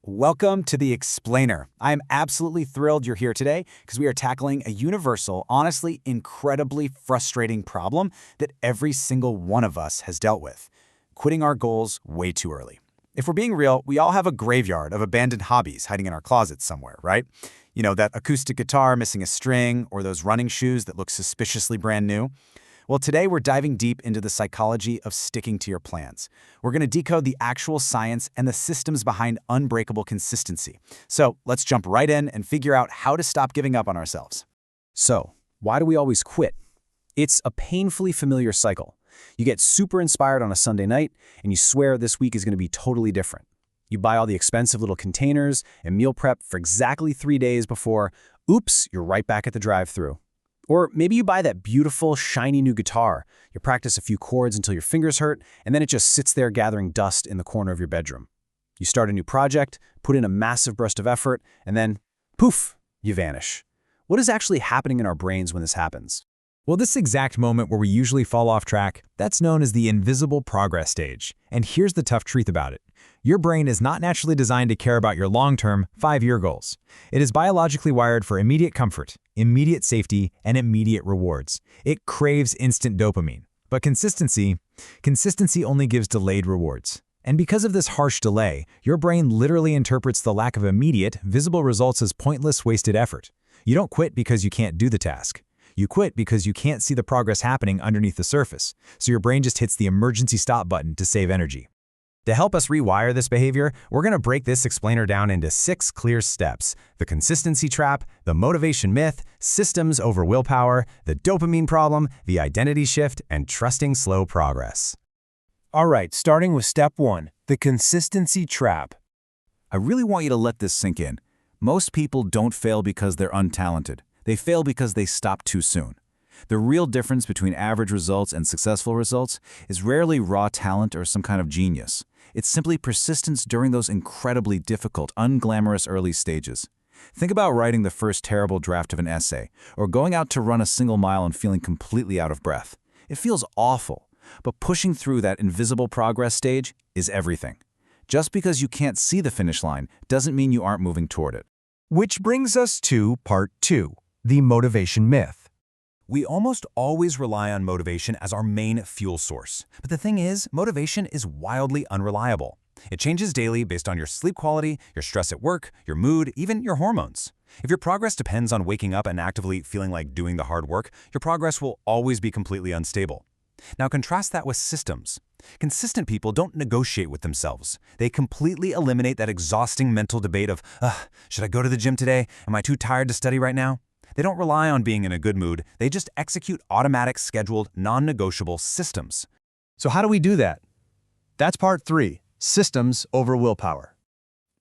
Welcome to The Explainer. I am absolutely thrilled you're here today because we are tackling a universal, honestly incredibly frustrating problem that every single one of us has dealt with: quitting our goals way too early. If we're being real, we all have a graveyard of abandoned hobbies hiding in our closets somewhere, right? You know, that acoustic guitar missing a string, or those running shoes that look suspiciously brand new. Well, today we're diving deep into the psychology of sticking to your plans. We're going to decode the actual science and the systems behind unbreakable consistency. So let's jump right in and figure out how to stop giving up on ourselves. So, why do we always quit? It's a painfully familiar cycle. You get super inspired on a Sunday night, and you swear this week is going to be totally different. You buy all the expensive little containers and meal prep for exactly 3 days before, oops, you're right back at the drive-thru. Or maybe you buy that beautiful, shiny new guitar. You practice a few chords until your fingers hurt, and then it just sits there gathering dust in the corner of your bedroom. You start a new project, put in a massive burst of effort, and then, poof, you vanish. What is actually happening in our brains when this happens? Well, this exact moment where we usually fall off track, that's known as the invisible progress stage. And here's the tough truth about it. Your brain is not naturally designed to care about your long-term, 5-year goals. It is biologically wired for immediate comfort, immediate safety, and immediate rewards. It craves instant dopamine. But consistency only gives delayed rewards. And because of this harsh delay, your brain literally interprets the lack of immediate, visible results as pointless, wasted effort. You don't quit because you can't do the task. You quit because you can't see the progress happening underneath the surface, so your brain just hits the emergency stop button to save energy. To help us rewire this behavior, we're going to break this explainer down into 6 clear steps: the consistency trap, the motivation myth, systems over willpower, the dopamine problem, the identity shift, and trusting slow progress. All right, starting with step 1, the consistency trap. I really want you to let this sink in. Most people don't fail because they're untalented. They fail because they stop too soon. The real difference between average results and successful results is rarely raw talent or some kind of genius. It's simply persistence during those incredibly difficult, unglamorous early stages. Think about writing the first terrible draft of an essay, or going out to run a single mile and feeling completely out of breath. It feels awful, but pushing through that invisible progress stage is everything. Just because you can't see the finish line doesn't mean you aren't moving toward it. Which brings us to part 2, the motivation myth. We almost always rely on motivation as our main fuel source. But the thing is, motivation is wildly unreliable. It changes daily based on your sleep quality, your stress at work, your mood, even your hormones. If your progress depends on waking up and actively feeling like doing the hard work, your progress will always be completely unstable. Now contrast that with systems. Consistent people don't negotiate with themselves. They completely eliminate that exhausting mental debate of, should I go to the gym today? Am I too tired to study right now? They don't rely on being in a good mood. They just execute automatic, scheduled, non-negotiable systems. So how do we do that? That's part 3, systems over willpower.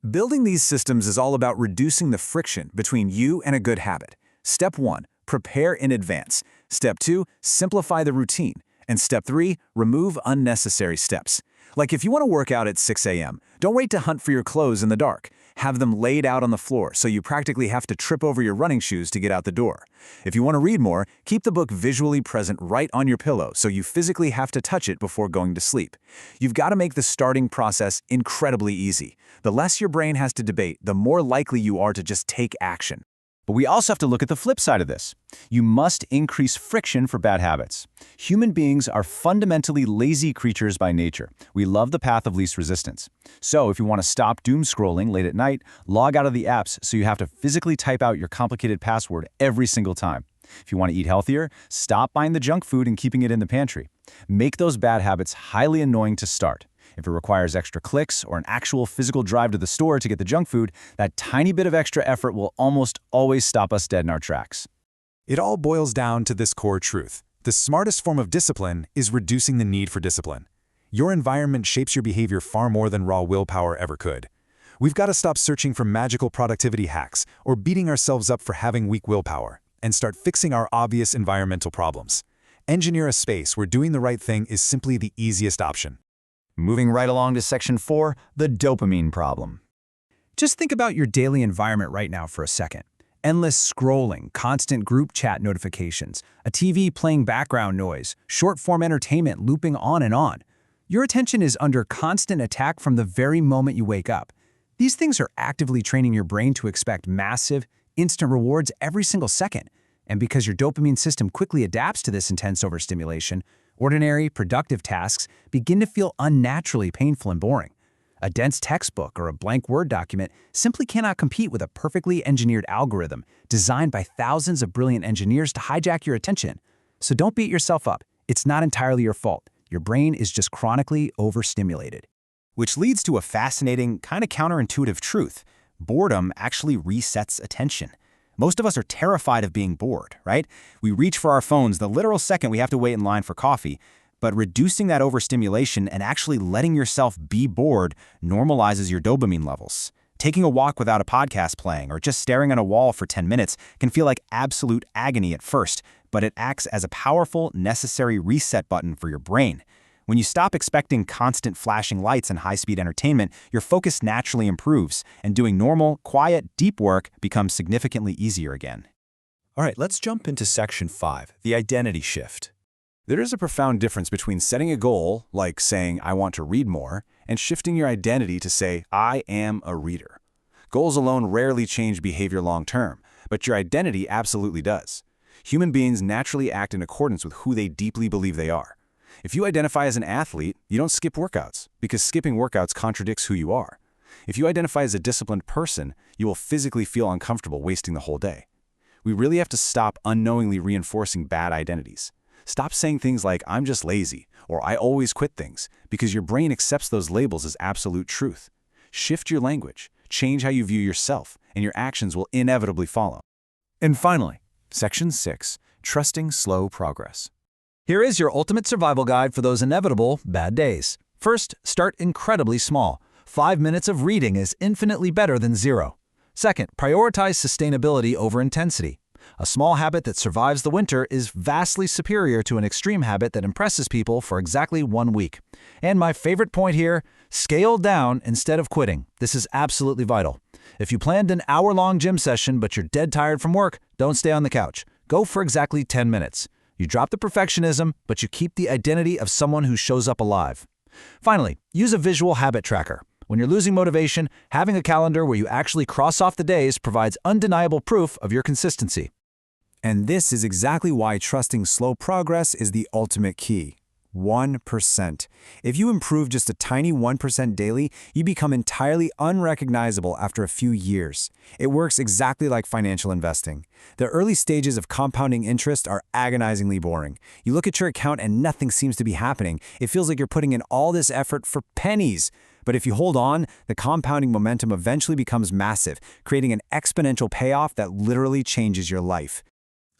Building these systems is all about reducing the friction between you and a good habit. Step 1, prepare in advance. Step 2, simplify the routine. And step 3, remove unnecessary steps. Like if you want to work out at 6 a.m., don't wait to hunt for your clothes in the dark. Have them laid out on the floor so you practically have to trip over your running shoes to get out the door. If you want to read more, keep the book visually present right on your pillow so you physically have to touch it before going to sleep. You've got to make the starting process incredibly easy. The less your brain has to debate, the more likely you are to just take action. But we also have to look at the flip side of this. You must increase friction for bad habits. Human beings are fundamentally lazy creatures by nature. We love the path of least resistance. So if you want to stop doom scrolling late at night, log out of the apps so you have to physically type out your complicated password every single time. If you want to eat healthier, stop buying the junk food and keeping it in the pantry. Make those bad habits highly annoying to start. If it requires extra clicks or an actual physical drive to the store to get the junk food, that tiny bit of extra effort will almost always stop us dead in our tracks. It all boils down to this core truth. The smartest form of discipline is reducing the need for discipline. Your environment shapes your behavior far more than raw willpower ever could. We've got to stop searching for magical productivity hacks or beating ourselves up for having weak willpower and start fixing our obvious environmental problems. Engineer a space where doing the right thing is simply the easiest option. Moving right along to section 4, the dopamine problem. Just think about your daily environment right now for a second. Endless scrolling, constant group chat notifications, a TV playing background noise, short-form entertainment looping on and on. Your attention is under constant attack from the very moment you wake up. These things are actively training your brain to expect massive, instant rewards every single second. And because your dopamine system quickly adapts to this intense overstimulation, ordinary, productive tasks begin to feel unnaturally painful and boring. A dense textbook or a blank Word document simply cannot compete with a perfectly engineered algorithm designed by thousands of brilliant engineers to hijack your attention. So don't beat yourself up. It's not entirely your fault. Your brain is just chronically overstimulated. Which leads to a fascinating, kind of counterintuitive truth. Boredom actually resets attention. Most of us are terrified of being bored, right? We reach for our phones the literal second we have to wait in line for coffee. But reducing that overstimulation and actually letting yourself be bored normalizes your dopamine levels. Taking a walk without a podcast playing or just staring at a wall for 10 minutes can feel like absolute agony at first, but it acts as a powerful, necessary reset button for your brain. When you stop expecting constant flashing lights and high-speed entertainment, your focus naturally improves, and doing normal, quiet, deep work becomes significantly easier again. All right, let's jump into Section 5, the identity shift. There is a profound difference between setting a goal, like saying, I want to read more, and shifting your identity to say, I am a reader. Goals alone rarely change behavior long-term, but your identity absolutely does. Human beings naturally act in accordance with who they deeply believe they are. If you identify as an athlete, you don't skip workouts, because skipping workouts contradicts who you are. If you identify as a disciplined person, you will physically feel uncomfortable wasting the whole day. We really have to stop unknowingly reinforcing bad identities. Stop saying things like, I'm just lazy, or I always quit things, because your brain accepts those labels as absolute truth. Shift your language, change how you view yourself, and your actions will inevitably follow. And finally, Section 6, Trusting Slow Progress. Here is your ultimate survival guide for those inevitable bad days. First, start incredibly small. 5 minutes of reading is infinitely better than 0. Second, prioritize sustainability over intensity. A small habit that survives the winter is vastly superior to an extreme habit that impresses people for exactly 1 week. And my favorite point here, scale down instead of quitting. This is absolutely vital. If you planned an hour-long gym session but you're dead tired from work, don't stay on the couch. Go for exactly 10 minutes. You drop the perfectionism, but you keep the identity of someone who shows up alive. Finally, use a visual habit tracker. When you're losing motivation, having a calendar where you actually cross off the days provides undeniable proof of your consistency. And this is exactly why trusting slow progress is the ultimate key. 1%. If you improve just a tiny 1% daily, you become entirely unrecognizable after a few years. It works exactly like financial investing. The early stages of compounding interest are agonizingly boring. You look at your account and nothing seems to be happening. It feels like you're putting in all this effort for pennies. But if you hold on, the compounding momentum eventually becomes massive, creating an exponential payoff that literally changes your life.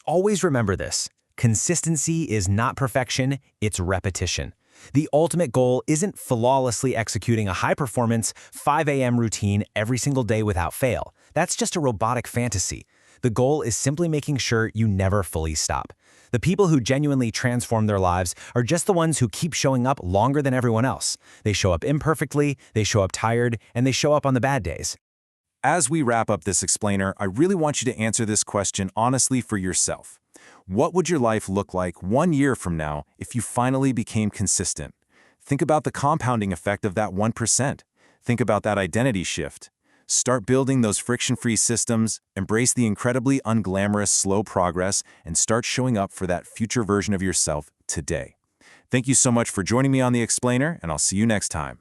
Always remember this. Consistency is not perfection, it's repetition. The ultimate goal isn't flawlessly executing a high-performance 5 a.m. routine every single day without fail. That's just a robotic fantasy. The goal is simply making sure you never fully stop. The people who genuinely transform their lives are just the ones who keep showing up longer than everyone else. They show up imperfectly, they show up tired, and they show up on the bad days. As we wrap up this explainer, I really want you to answer this question honestly for yourself. What would your life look like 1 year from now if you finally became consistent? Think about the compounding effect of that 1%. Think about that identity shift. Start building those friction-free systems, embrace the incredibly unglamorous slow progress, and start showing up for that future version of yourself today. Thank you so much for joining me on The Explainer, and I'll see you next time.